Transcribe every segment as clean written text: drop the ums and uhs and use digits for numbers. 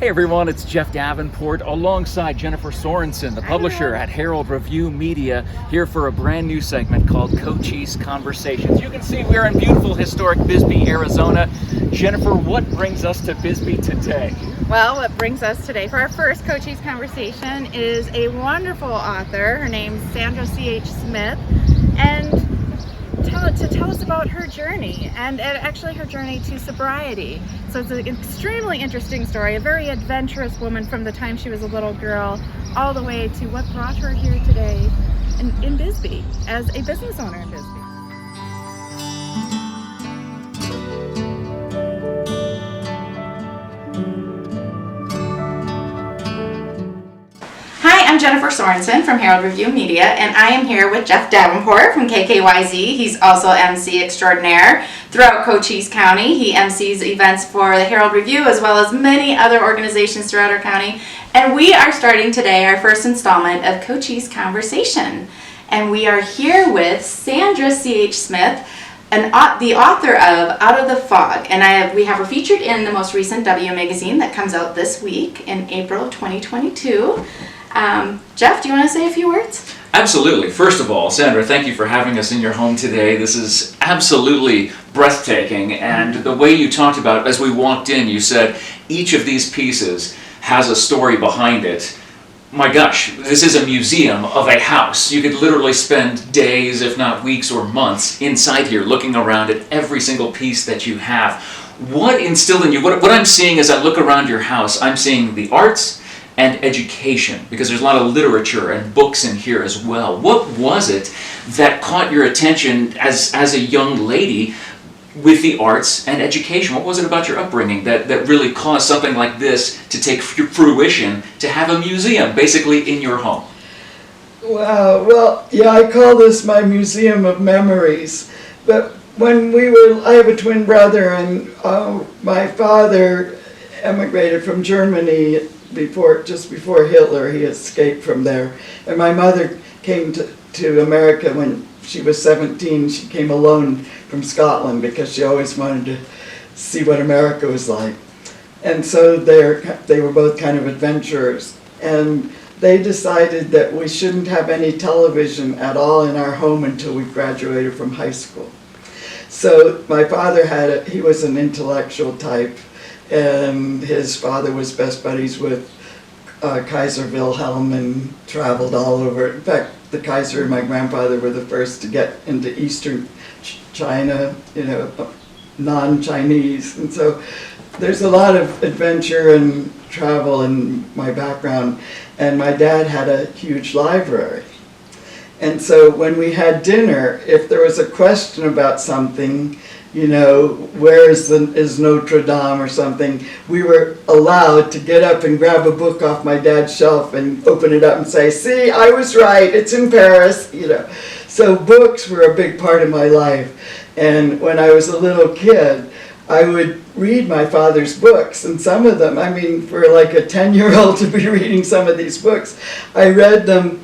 Hey everyone, it's Jeff Davenport alongside Jennifer Sorenson, the publisher at Herald Review Media, here for a brand new segment called Cochise Conversations. You can see we're in beautiful historic Bisbee, Arizona. Jennifer, what brings us to Bisbee today? Well, what brings us today for our first Cochise Conversation is a wonderful author. Her name's Sandra C.H. Smith, and to tell us about her journey and actually her journey to sobriety. So it's an extremely interesting story, a very adventurous woman from the time she was a little girl all the way to what brought her here today in Bisbee as a business owner in Bisbee. Hi, I'm Jennifer Sorenson from Herald Review Media, and I am here with Jeff Davenport from KKYZ. He's also MC extraordinaire throughout Cochise County. He MCs events for the Herald Review as well as many other organizations throughout our county. And we are starting today our first installment of Cochise Conversation. And we are here with Sandra C.H. Smith, the author of Out of the Fog. And we have her featured in the most recent W magazine that comes out this week in April of 2022. Jeff, do you want to say a few words? Absolutely. First of all, Sandra, thank you for having us in your home today. This is absolutely breathtaking, and the way you talked about it, as we walked in, you said each of these pieces has a story behind it. My gosh, this is a museum of a house. You could literally spend days, if not weeks or months, inside here looking around at every single piece that you have. What instilled in you, what I'm seeing as I look around your house, I'm seeing the arts and education, because there's a lot of literature and books in here as well. What was it that caught your attention as a young lady with the arts and education? What was it about your upbringing that really caused something like this to take fruition, to have a museum basically in your home? Wow, well, yeah, I call this my museum of memories. But when I have a twin brother, and my father emigrated from Germany just before Hitler. He escaped from there. And my mother came to America when she was 17. She came alone from Scotland because she always wanted to see what America was like. And so they were both kind of adventurers. And they decided that we shouldn't have any television at all in our home until we graduated from high school. So my father he was an intellectual type, and his father was best buddies with Kaiser Wilhelm and traveled all over. In fact, the Kaiser and my grandfather were the first to get into Eastern China, non-Chinese. And so there's a lot of adventure and travel in my background. And my dad had a huge library. And so when we had dinner, if there was a question about something, where is Notre Dame or something, we were allowed to get up and grab a book off my dad's shelf and open it up and say, see, I was right, it's in Paris, So books were a big part of my life. And when I was a little kid, I would read my father's books, and some of them, for like a 10-year-old to be reading some of these books, I read them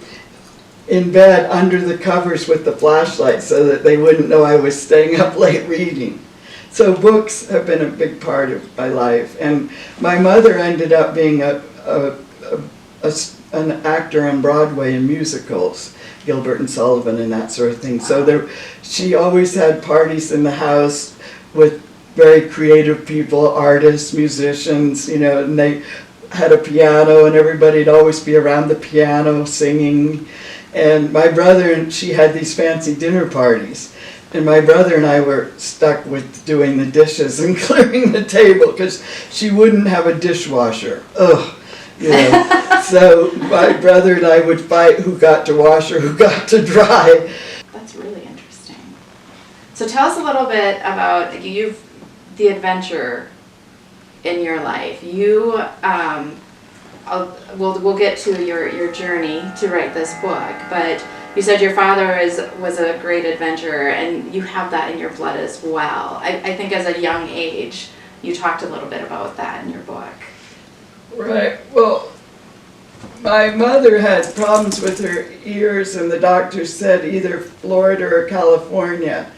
in bed under the covers with the flashlight so that they wouldn't know I was staying up late reading. So books have been a big part of my life. And my mother ended up being an actor on Broadway in musicals, Gilbert and Sullivan and that sort of thing. So she always had parties in the house with very creative people, artists, musicians, and they had a piano, and everybody'd always be around the piano singing. And my brother and she had these fancy dinner parties. And my brother and I were stuck with doing the dishes and clearing the table because she wouldn't have a dishwasher. So my brother and I would fight who got to wash or who got to dry. That's really interesting. So tell us a little bit about the adventure in your life. We'll get to your journey to write this book, but you said your father was a great adventurer, and you have that in your blood as well. I think as a young age, you talked a little bit about that in your book. Right. Well, my mother had problems with her ears, and the doctor said either Florida or California.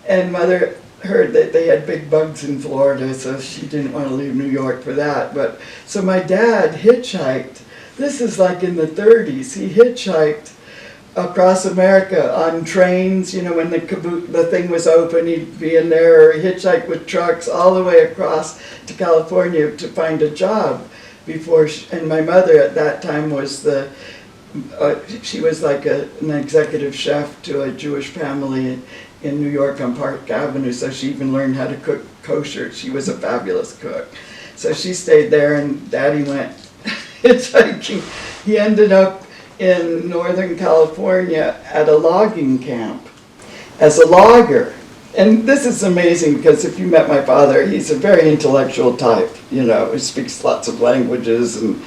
And Mother heard that they had big bugs in Florida, so she didn't want to leave New York for that. But so my dad hitchhiked. This is like in the 30s. He hitchhiked across America on trains. You know, when the thing was open, he'd be in there, or he hitchhiked with trucks all the way across to California to find a job. And my mother at that time was she was like an executive chef to a Jewish family in New York on Park Avenue, so she even learned how to cook kosher. She was a fabulous cook. So she stayed there, and Daddy went hitchhiking. He ended up in Northern California at a logging camp as a logger. And this is amazing because if you met my father, he's a very intellectual type, you know, he speaks lots of languages, and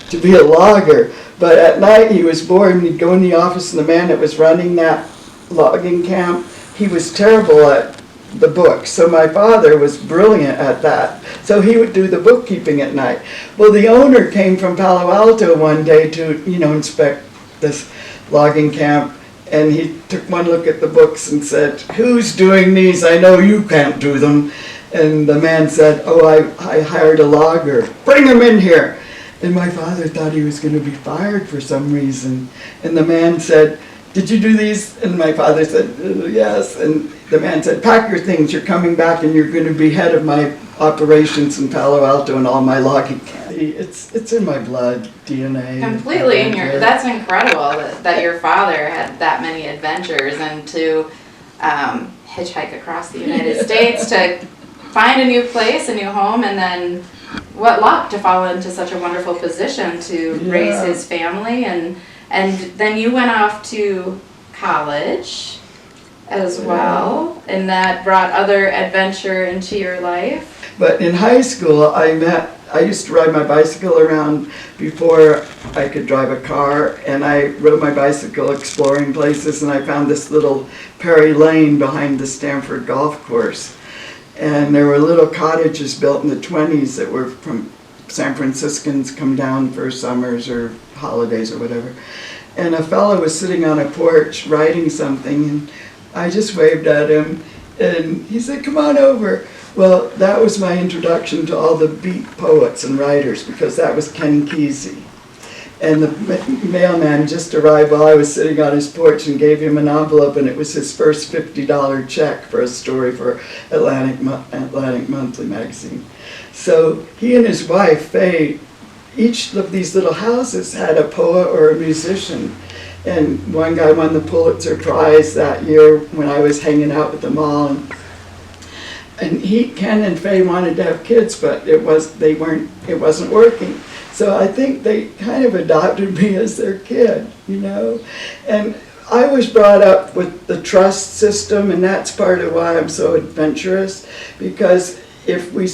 to be a logger. But at night he was bored, and he'd go in the office, and the man that was running that logging camp, he was terrible at the books. So my father was brilliant at that. So he would do the bookkeeping at night. Well, the owner came from Palo Alto one day to, you know, inspect this logging camp. And he took one look at the books and said, "Who's doing these? I know you can't do them." And the man said, "Oh, I hired a logger. Bring him in here." And my father thought he was going to be fired for some reason. And the man said, "Did you do these?" And my father said, "Yes." And the man said, "Pack your things. You're coming back, and you're going to be head of my operations in Palo Alto and all my logging camps." It's in my blood, DNA. Completely, and that's incredible that your father had that many adventures, and to hitchhike across the United States to find a new place, a new home, and then what luck to fall into such a wonderful position to raise his family, and then you went off to college as well, and that brought other adventure into your life. But in high school, I used to ride my bicycle around before I could drive a car, and I rode my bicycle exploring places, and I found this little Perry Lane behind the Stanford golf course. And there were little cottages built in the 20s that were from San Franciscans come down for summers or holidays or whatever. And a fellow was sitting on a porch writing something, and I just waved at him, and he said, "Come on over." Well, that was my introduction to all the beat poets and writers, because that was Ken Kesey. And the mailman just arrived while I was sitting on his porch and gave him an envelope, and it was his first $50 check for a story for Atlantic Monthly magazine. So he and his wife, Faye, each of these little houses had a poet or a musician. And one guy won the Pulitzer Prize that year when I was hanging out with them all. And Ken and Faye wanted to have kids, but it wasn't working. So I think they kind of adopted me as their kid, you know. And I was brought up with the trust system, and that's part of why I'm so adventurous, because if I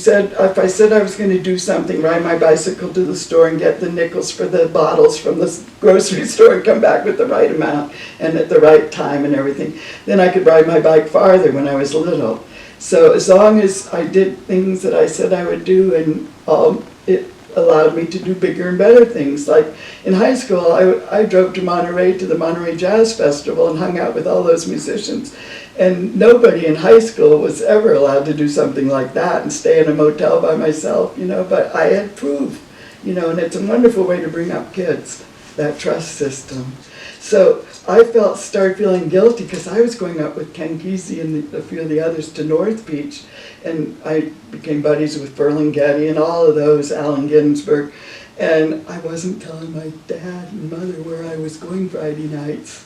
said I was going to do something, ride my bicycle to the store and get the nickels for the bottles from the grocery store and come back with the right amount and at the right time and everything, then I could ride my bike farther when I was little. So as long as I did things that I said I would do, and it allowed me to do bigger and better things. Like in high school, I drove to Monterey to the Monterey Jazz Festival and hung out with all those musicians. And nobody in high school was ever allowed to do something like that and stay in a motel by myself, you know, but I had proof, you know, and it's a wonderful way to bring up kids, that trust system. So I started feeling guilty because I was going up with Ken Kesey and a few of the others to North Beach, and I became buddies with Ferlinghetti and all of those, Allen Ginsberg, and I wasn't telling my dad and mother where I was going Friday nights,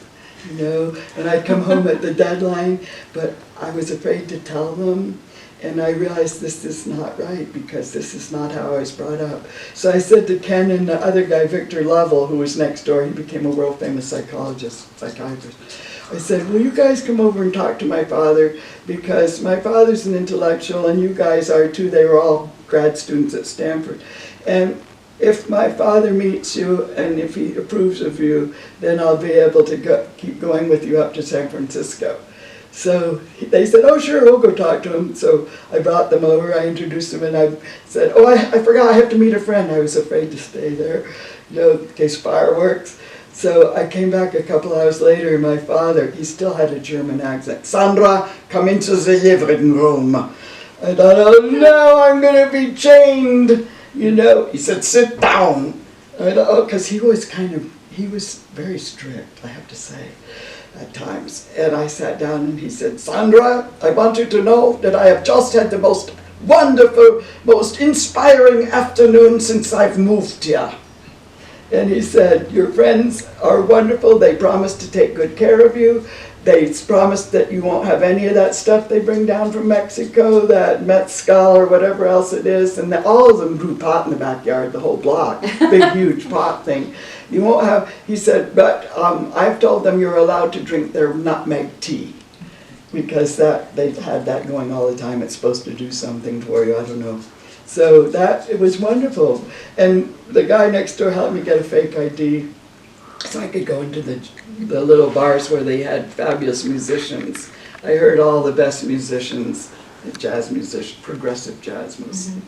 you know, and I'd come home at the deadline, but I was afraid to tell them. And I realized this is not right, because this is not how I was brought up. So I said to Ken and the other guy, Victor Lovell, who was next door, he became a world famous psychiatrist. I said, will you guys come over and talk to my father? Because my father's an intellectual and you guys are too. They were all grad students at Stanford. And if my father meets you and if he approves of you, then I'll be able to keep going with you up to San Francisco. So they said, oh, sure, we'll go talk to him. So I brought them over, I introduced them, and I said, oh, I forgot I have to meet a friend. I was afraid to stay there, you know, in case fireworks. So I came back a couple hours later, and my father, he still had a German accent. Sandra, come into the living room. I thought, oh no, I'm going to be chained. You know, he said, sit down. I thought, oh, because he was very strict, I have to say, at times. And I sat down and he said, Sandra, I want you to know that I have just had the most wonderful, most inspiring afternoon since I've moved here. And he said, your friends are wonderful. They promised to take good care of you. They promised that you won't have any of that stuff they bring down from Mexico, that mezcal or whatever else it is. And all of them grew pot in the backyard, the whole block, big, huge pot thing. You won't have, he said, but I've told them you're allowed to drink their nutmeg tea. Because they've had that going all the time. It's supposed to do something for you, I don't know. So it was wonderful. And the guy next door helped me get a fake ID so I could go into the little bars where they had fabulous musicians. I heard all the best musicians, jazz musicians, progressive jazz mostly,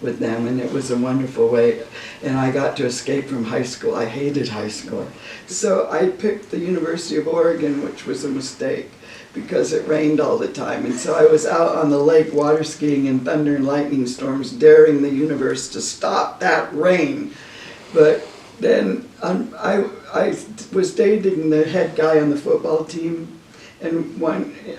with them, and it was a wonderful way. And I got to escape from high school. I hated high school. So I picked the University of Oregon, which was a mistake, because it rained all the time. And so I was out on the lake water skiing in thunder and lightning storms, daring the universe to stop that rain. But then I was dating the head guy on the football team, and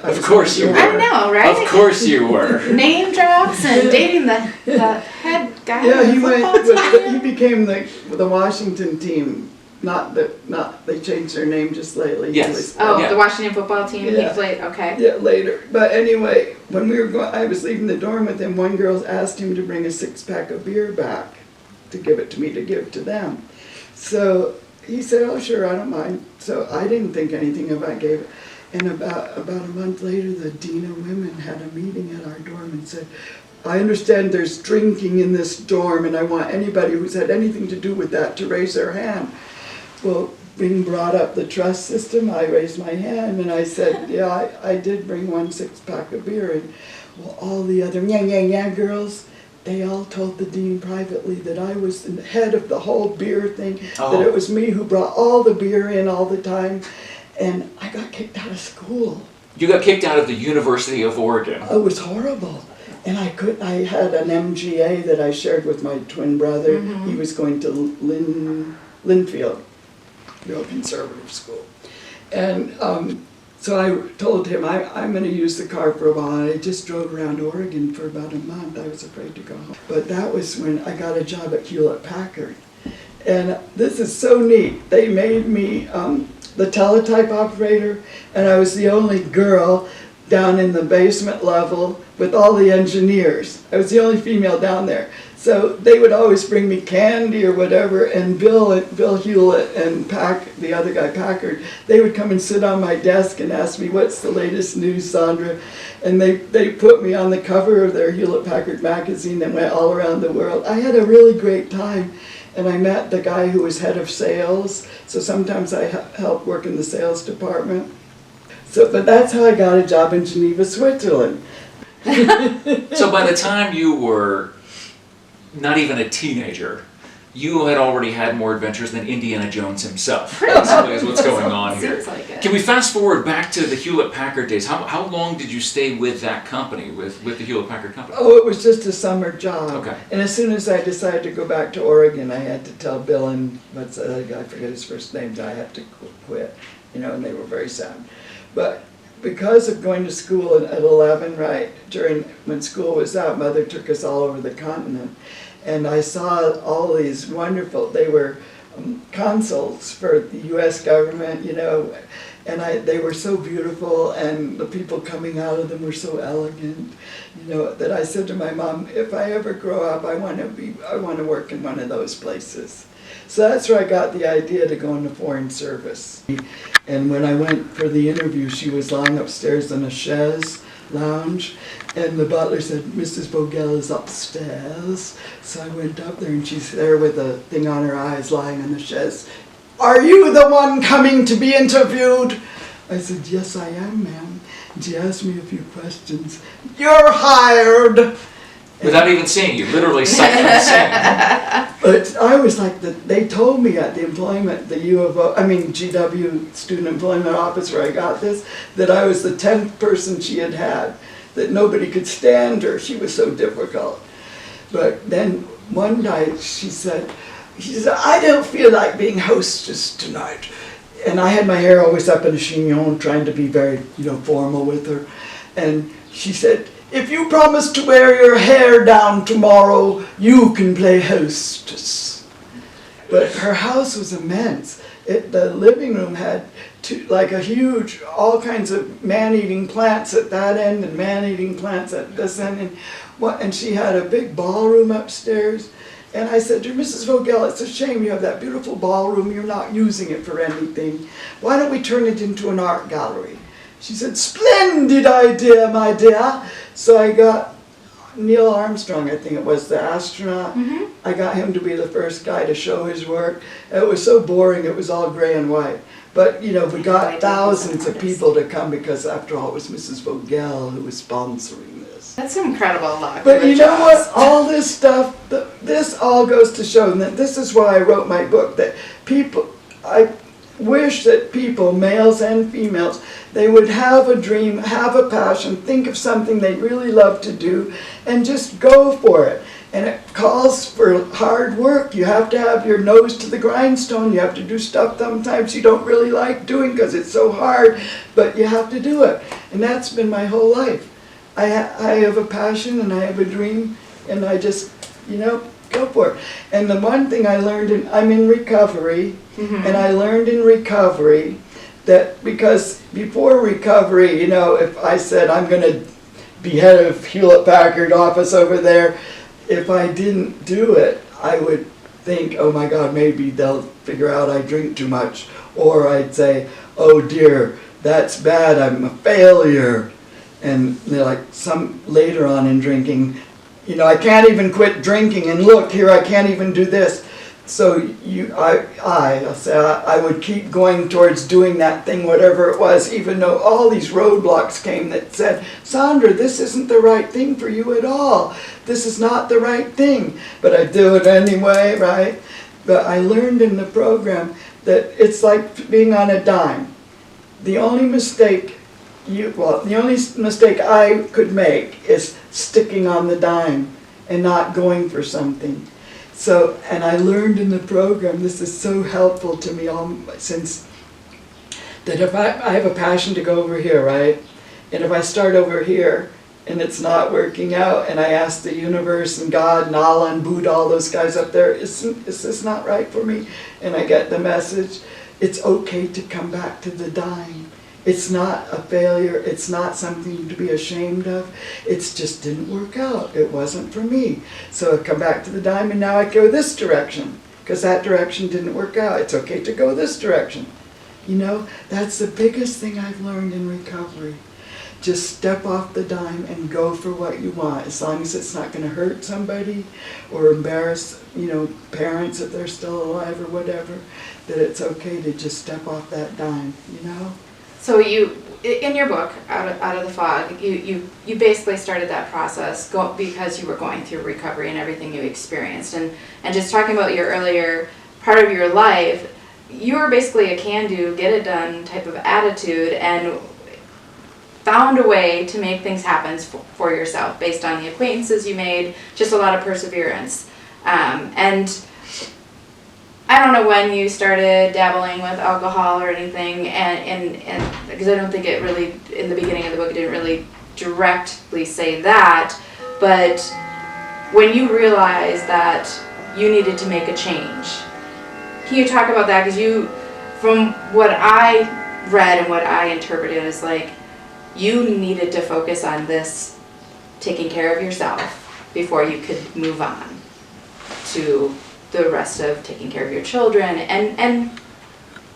Of course you were. I know, right? Of course you were. Name drops and dating the head guy. Yeah, on the he football team. he became the Washington team. They changed their name just lately. Yes. The Washington football team. Yeah. He played. Okay. Yeah, later. But anyway, when we were going, I was leaving the dorm with him. One girl asked him to bring a 6-pack of beer back to give it to me to give to them. So he said, "Oh, sure, I don't mind." So I didn't think anything of it. I gave it. And about a month later, the dean of women had a meeting at our dorm and said, I understand there's drinking in this dorm, and I want anybody who's had anything to do with that to raise their hand. Well, being brought up the trust system, I raised my hand and I said, yeah, I did bring 1 6-pack of beer. And well, all the other girls, they all told the dean privately that I was the head of the whole beer thing, that it was me who brought all the beer in all the time, and I got kicked out of school. You got kicked out of the University of Oregon. It was horrible. And I had an MGA that I shared with my twin brother. He was going to Linfield, conservative school. And so I told him, I'm going to use the car for a while. And I just drove around Oregon for about a month. I was afraid to go home. But that was when I got a job at Hewlett Packard. And this is so neat. They made me the teletype operator, and I was the only girl down in the basement level with all the engineers. I was the only female down there. So they would always bring me candy or whatever, and Bill Hewlett and the other guy, Packard, they would come and sit on my desk and ask me, what's the latest news, Sandra? And they put me on the cover of their Hewlett Packard magazine and went all around the world. I had a really great time, and I met the guy who was head of sales, so sometimes I helped work in the sales department. But that's how I got a job in Geneva, Switzerland. So by the time you were not even a teenager, you had already had more adventures than Indiana Jones himself. Basically is what's going on here. Seems like it. Can we fast forward back to the Hewlett Packard days? How long did you stay with that company, with the Hewlett Packard company? Oh, it was just a summer job. Okay. And as soon as I decided to go back to Oregon, I had to tell Bill and I forget his first name, that I had to quit. And they were very sad. But because of going to school at 11, right, when school was out, Mother took us all over the continent. And I saw all these wonderful, they were consuls for the U.S. government, and they were so beautiful, and the people coming out of them were so elegant, that I said to my mom, if I ever grow up, I want to work in one of those places. So that's where I got the idea to go into foreign service. And when I went for the interview, she was lying upstairs in a chaise lounge, and the butler said, Mrs. Vogel is upstairs. So I went up there, and she's there with a thing on her eyes, lying on the chaise. Are you the one coming to be interviewed? I said, yes, I am, ma'am. And she asked me a few questions. You're hired. Without even seeing you, literally sight unseen. But I was like, they told me at the employment, the GW Student Employment Office where I got this, that I was the 10th person she had had, that nobody could stand her. She was so difficult. But then one night she said, I don't feel like being hostess tonight. And I had my hair always up in a chignon, trying to be very, formal with her. And she said, if you promise to wear your hair down tomorrow, you can play hostess. But her house was immense. The living room had a huge, all kinds of man-eating plants at that end and man-eating plants at this end. And she had a big ballroom upstairs. And I said to her, Mrs. Vogel, it's a shame you have that beautiful ballroom. You're not using it for anything. Why don't we turn it into an art gallery? She said, splendid idea, my dear. So I got Neil Armstrong, I think it was, the astronaut. Mm-hmm. I got him to be the first guy to show his work. It was so boring, it was all gray and white. But, we got thousands of people to come because, after all, it was Mrs. Vogel who was sponsoring this. That's incredible luck. But you know what? All this stuff, this all goes to show that this is why I wrote my book, that I wish that people, males and females, they would have a dream, have a passion, think of something they really love to do, and just go for it. And it calls for hard work. You have to have your nose to the grindstone. You have to do stuff sometimes you don't really like doing because it's so hard, but you have to do it. And that's been my whole life. I have a passion and I have a dream, and I just, go for it. And the one thing I learned, I'm in recovery, mm-hmm. and I learned in recovery that because before recovery, if I said I'm going to be head of Hewlett-Packard office over there, if I didn't do it, I would think, oh my God, maybe they'll figure out I drink too much. Or I'd say, oh dear, that's bad, I'm a failure. And they're like, some later on in drinking, I can't even quit drinking, and look, here I can't even do this. So I'll say I would keep going towards doing that thing, whatever it was, even though all these roadblocks came that said, Sandra, this isn't the right thing for you at all. This is not the right thing. But I do it anyway, right? But I learned in the program that it's like being on a dime. The only mistake I could make is sticking on the dime and not going for something. So, and I learned in the program, this is so helpful to me since, that if I have a passion to go over here, right? And if I start over here and it's not working out, and I ask the universe and God and Allah and Buddha, all those guys up there, is this not right for me? And I get the message, it's okay to come back to the dime. It's not a failure. It's not something to be ashamed of. It just didn't work out. It wasn't for me. So I come back to the dime, and now I go this direction because that direction didn't work out. It's okay to go this direction. That's the biggest thing I've learned in recovery. Just step off the dime and go for what you want, as long as it's not going to hurt somebody or embarrass, parents if they're still alive or whatever, that it's okay to just step off that dime, So you, in your book, Out of the Fog, you basically started that process because you were going through recovery and everything you experienced. And just talking about your earlier part of your life, you were basically a can-do, get-it-done type of attitude, and found a way to make things happen for yourself based on the acquaintances you made, just a lot of perseverance. And I don't know when you started dabbling with alcohol or anything, and because I don't think it really, in the beginning of the book, it didn't really directly say that, but when you realized that you needed to make a change, can you talk about that? Because from what I read and what I interpreted, is like you needed to focus on this, taking care of yourself, before you could move on to the rest of taking care of your children and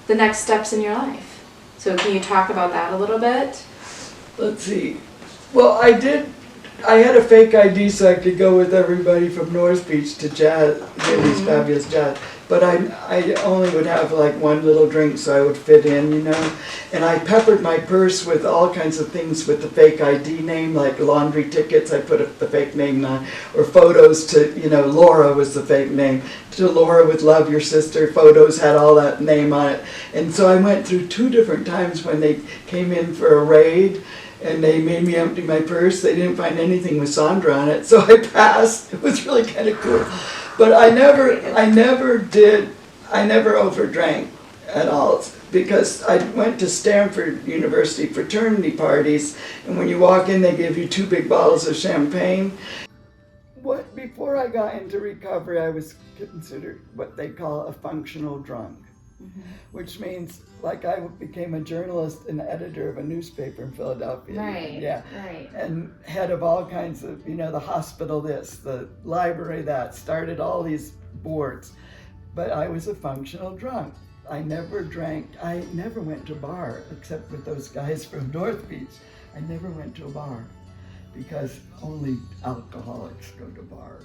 the next steps in your life. So can you talk about that a little bit? Let's see. Well, I had a fake ID so I could go with everybody from North Beach to jazz, these fabulous jazz. but I only would have like one little drink so I would fit in, you know. And I peppered my purse with all kinds of things with the fake ID name, like laundry tickets, I put the fake name on, or photos to, you know, Laura was the fake name. To Laura with Love Your Sister, photos had all that name on it. And so I went through 2 different times when they came in for a raid, and they made me empty my purse. They didn't find anything with Sandra on it, so I passed. It was really kind of cool. But I never overdrank at all, because I went to Stanford University fraternity parties, and when you walk in, they give you 2 big bottles of champagne. Before I got into recovery, I was considered what they call a functional drunk. Which means, like, I became a journalist and editor of a newspaper in Philadelphia. Right. Yeah. Right. And head of all kinds of, you know, the hospital this, the library that, started all these boards. But I was a functional drunk. I never drank. I never went to a bar, except with those guys from North Beach. I never went to a bar because only alcoholics go to bars.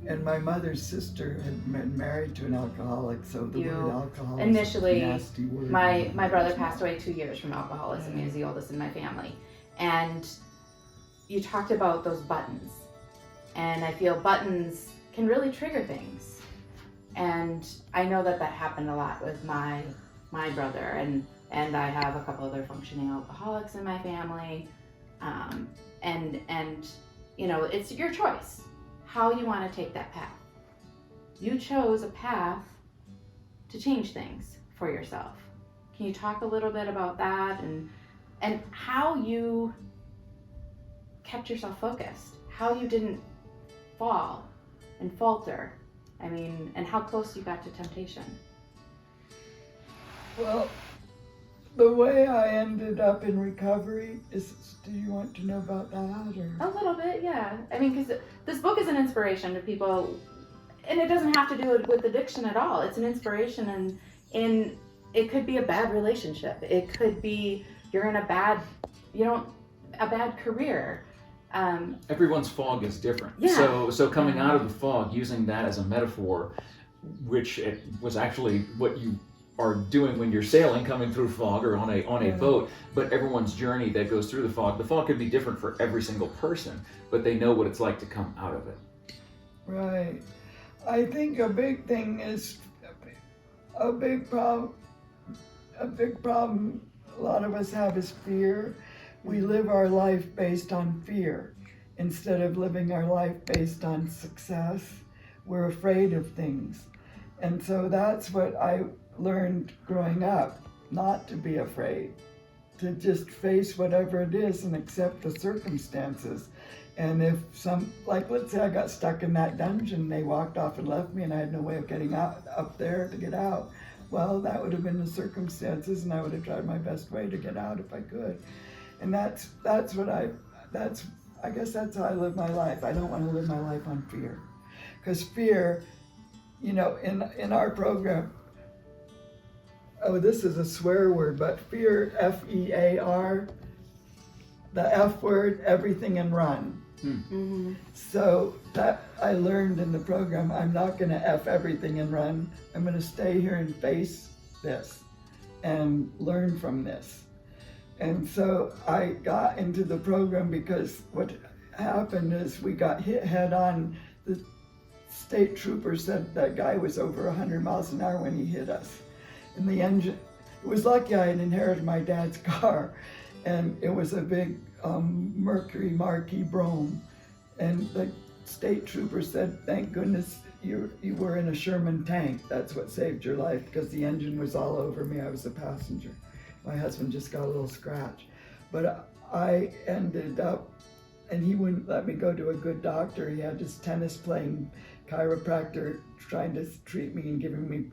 And my mother's sister had been married to an alcoholic, so the word alcoholic Initially, is a nasty word. my brother passed away 2 years from alcoholism. He was the oldest in my family. And you talked about those buttons. And I feel buttons can really trigger things. And I know that happened a lot with my brother. And I have a couple other functioning alcoholics in my family. And you know, it's your choice how you want to take that path. You chose a path to change things for yourself. Can you talk a little bit about that and how you kept yourself focused, how you didn't fall and falter, I mean, and how close you got to temptation? Well, the way I ended up in recovery is, do you want to know about that? Or? A little bit, yeah. I mean, because this book is an inspiration to people, and it doesn't have to do with addiction at all. It's an inspiration in it could be a bad relationship. It could be you're in a bad career. Everyone's fog is different. Yeah. So coming out of the fog, using that as a metaphor, which it was actually what you are doing when you're sailing, coming through fog or on a boat, but everyone's journey that goes through the fog could be different for every single person, but they know what it's like to come out of it. Right. I think a big thing is a big problem a lot of us have is fear. We live our life based on fear instead of living our life based on success. We're afraid of things. And so that's what I learned growing up, not to be afraid, to just face whatever it is and accept the circumstances. And if let's say I got stuck in that dungeon, they walked off and left me and I had no way of getting out up there to get out. Well, that would have been the circumstances, and I would have tried my best way to get out if I could. And I guess that's how I live my life. I don't want to live my life on fear. Because fear, you know, in our program, this is a swear word, but fear, F-E-A-R, the F word, everything and run. Mm-hmm. So that I learned in the program, I'm not going to F everything and run. I'm going to stay here and face this and learn from this. And so I got into the program because what happened is we got hit head on. The state trooper said that guy was over 100 miles an hour when he hit us. And the engine, it was lucky I had inherited my dad's car, and it was a big Mercury Marquis Brougham. And the state trooper said, thank goodness you were in a Sherman tank. That's what saved your life, because the engine was all over me. I was a passenger. My husband just got a little scratch. But I ended up, and he wouldn't let me go to a good doctor. He had this tennis playing chiropractor trying to treat me and giving me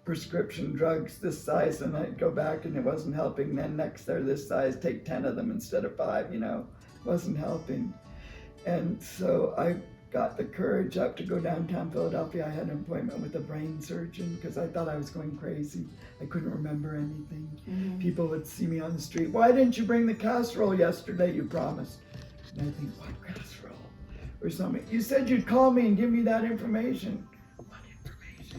prescription drugs this size, and I'd go back and it wasn't helping. Then next they're this size, take 10 of them instead of 5, you know, wasn't helping. And so I got the courage up to go downtown Philadelphia. I had an appointment with a brain surgeon because I thought I was going crazy. I couldn't remember anything. Mm-hmm. People would see me on the street. Why didn't you bring the casserole yesterday you promised? And I think, what casserole? Or something. You said you'd call me and give me that information. What information?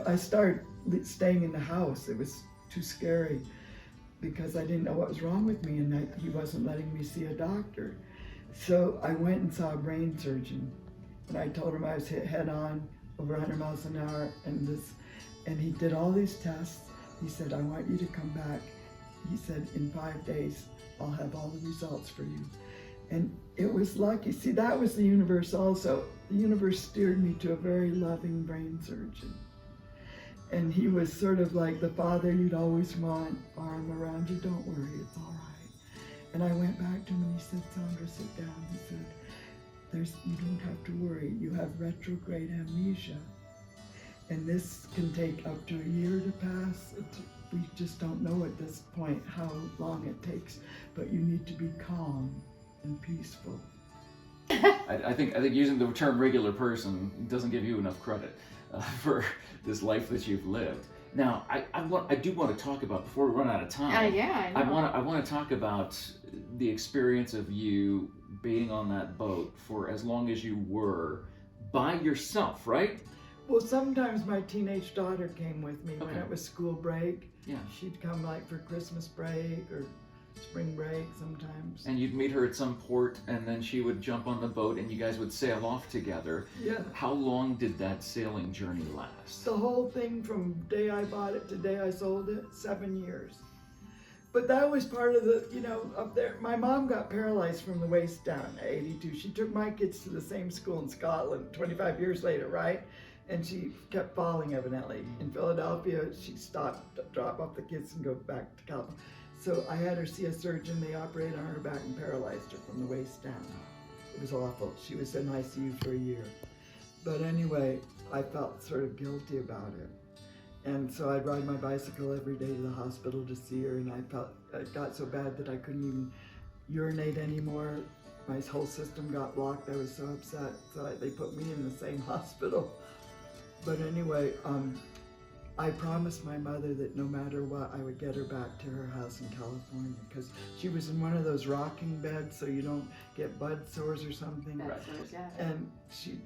I started staying in the house. It was too scary because I didn't know what was wrong with me, and he wasn't letting me see a doctor. So I went and saw a brain surgeon, and I told him I was hit head on over 100 miles an hour, and he did all these tests. He said, I want you to come back. He said, in 5 days, I'll have all the results for you. And it was lucky. See, that was the universe also. The universe steered me to a very loving brain surgeon. And he was sort of like the father you'd always want, arm around you, don't worry, it's all right. And I went back to him and he said, Sandra, sit down. He said, you don't have to worry. You have retrograde amnesia. And this can take up to a year to pass. We just don't know at this point how long it takes, but you need to be calm and peaceful. I think using the term regular person doesn't give you enough credit for this life that you've lived. Now, I do want to talk about, before we run out of time, Yeah, I know. I want to talk about the experience of you being on that boat for as long as you were by yourself, right? Well, sometimes my teenage daughter came with me when Okay. it was school break. Yeah. She'd come like for Christmas break or spring break sometimes. And you'd meet her at some port, and then she would jump on the boat, and you guys would sail off together. Yeah. How long did that sailing journey last? The whole thing from day I bought it to day I sold it, 7 years. But that was part of the, up there. My mom got paralyzed from the waist down at 82. She took my kids to the same school in Scotland 25 years later, right? And she kept falling evidently. In Philadelphia, she stopped to drop off the kids and go back to California. So I had her see a surgeon. They operated on her back and paralyzed her from the waist down. It was awful. She was in ICU for a year. But anyway, I felt sort of guilty about it. And so I'd ride my bicycle every day to the hospital to see her, and I felt it got so bad that I couldn't even urinate anymore. My whole system got blocked. I was so upset. So they put me in the same hospital. But anyway, I promised my mother that no matter what, I would get her back to her house in California, because she was in one of those rocking beds so you don't get bud sores or something. That's what, yeah. And she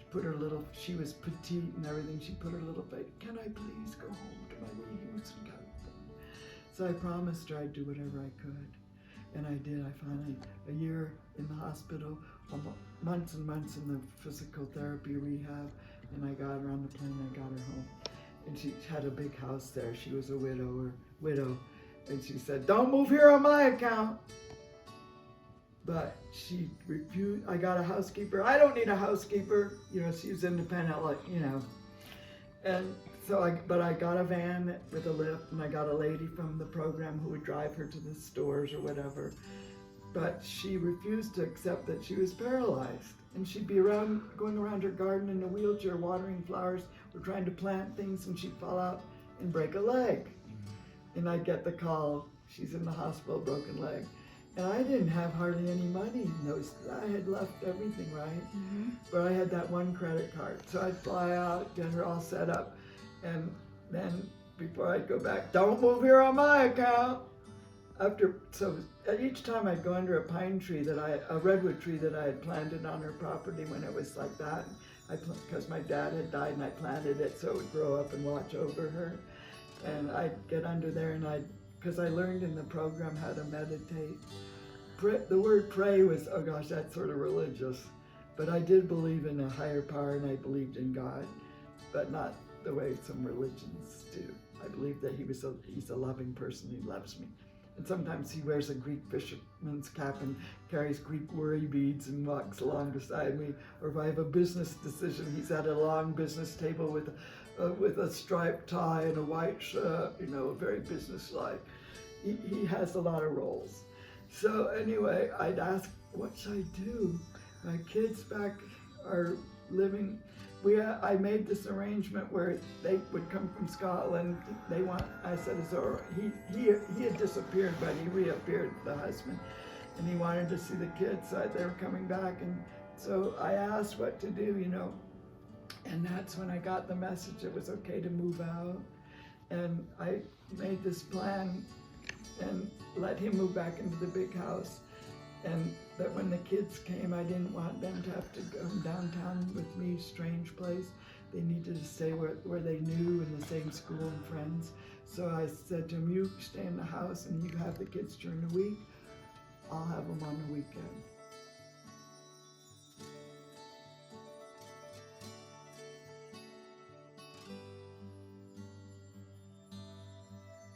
was petite and everything. She put her little face, can I please go home to my wee house in California? So I promised her I'd do whatever I could. And I did. I finally, a year in the hospital, months and months in the physical therapy rehab, and I got her on the plane, I got her home. And she had a big house there. She was a widow, and she said, don't move here on my account. But she refused. I got a housekeeper. I don't need a housekeeper. She was independent, And so I got a van with a lift, and I got a lady from the program who would drive her to the stores or whatever. But she refused to accept that she was paralyzed. And she'd be going around her garden in a wheelchair, watering flowers, or trying to plant things, and she'd fall out and break a leg. And I'd get the call, she's in the hospital, broken leg. And I didn't have hardly any money in those. I had left everything, right? Mm-hmm. But I had that one credit card. So I'd fly out, get her all set up. And then before I'd go back, don't move here on my account. So each time I'd go under a pine tree a redwood tree that I had planted on her property when it was like that, because my dad had died and I planted it so it would grow up and watch over her. And I'd get under there because I learned in the program how to meditate. The word pray was, oh gosh, that's sort of religious. But I did believe in a higher power and I believed in God, but not the way some religions do. I believe that he's a loving person, he loves me. And sometimes he wears a Greek fisherman's cap and carries Greek worry beads and walks along beside me. Or if I have a business decision, he's at a long business table with a striped tie and a white shirt, very businesslike. He has a lot of roles. So anyway, I'd ask, what should I do? My kids back are living. I made this arrangement where they would come from Scotland. I said, it's all right. He had disappeared, but he reappeared, the husband, and he wanted to see the kids. So they were coming back, and so I asked what to do, and that's when I got the message it was okay to move out. And I made this plan and let him move back into the big house. And that when the kids came, I didn't want them to have to go downtown with me, strange place. they needed to stay where they knew, in the same school and friends. So I said to them, you stay in the house and you have the kids during the week. I'll have them on the weekend.